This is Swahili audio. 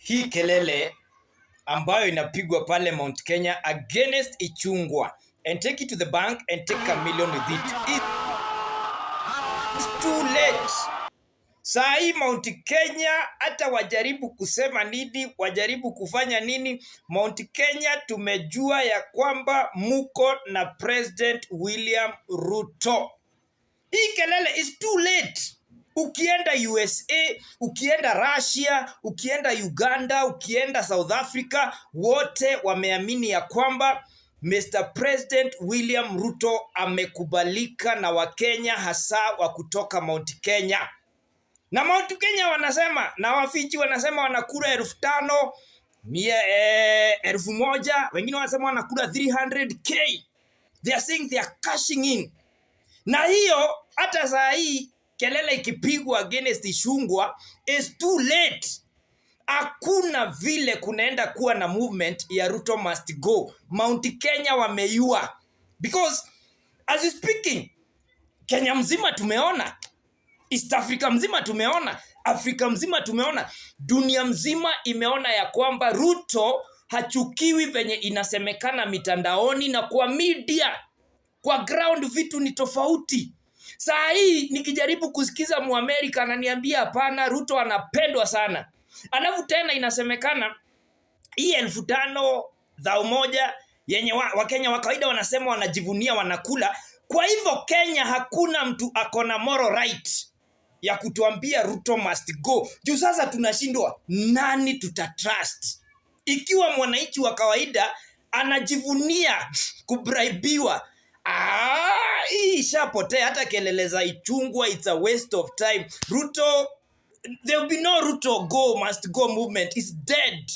hii kelele ambayo inapigwa pale Mount Kenya against Ichung'wah and take it to the bank and take a million with it. It's too late. Saa hii Mount Kenya hata wajaribu kusema nini, wajaribu kufanya nini, Mount Kenya tumejua ya kwamba muko na President William Ruto. Hii kelele is too late. Ukienda USA, ukienda Russia, ukienda Uganda, ukienda South Africa, wote wameamini ya kwamba Mr. President William Ruto amekubalika na Wakenya, hasa wa kutoka Mount Kenya. Na Mount Kenya wanasema, na wafichi wanasema wanakura 5,000, 1,000, wengine wanasema wanakura 300k. They are saying they are cashing in. Na hiyo hata saa hii kelele ikipigwa against Ichung'wah is too late. Hakuna vile kunaenda kuwa na movement ya Ruto must go. Mount Kenya wameyua. Because as you speaking, Kenya mzima tumeona, East Africa mzima tumeona, Afrika mzima tumeona, dunia mzima imeona ya kwamba Ruto hachukiwi venye inasemekana mitandaoni na kwa media. Kwa ground vitu ni tofauti. Saa hii nikijaribu kusikiza Muamerika ananiambia hapana, Ruto anapendwa sana. Alafu tena inasemekana hii 5,000, 1,000 yenye Wakenya wa kawaida wanasema wanajivunia wanakula. Kwa hivyo Kenya hakuna mtu akona moral right ya kutuambia Ruto must go. Juu sasa tunashindwa nani tutatrust. Ikiwa mwananchi wa kawaida anajivunia kubraibiwa, hii ishapotea. Hata kelele za Ichung'wah, it's a waste of time. Ruto, there will be no Ruto go must go movement. It's dead.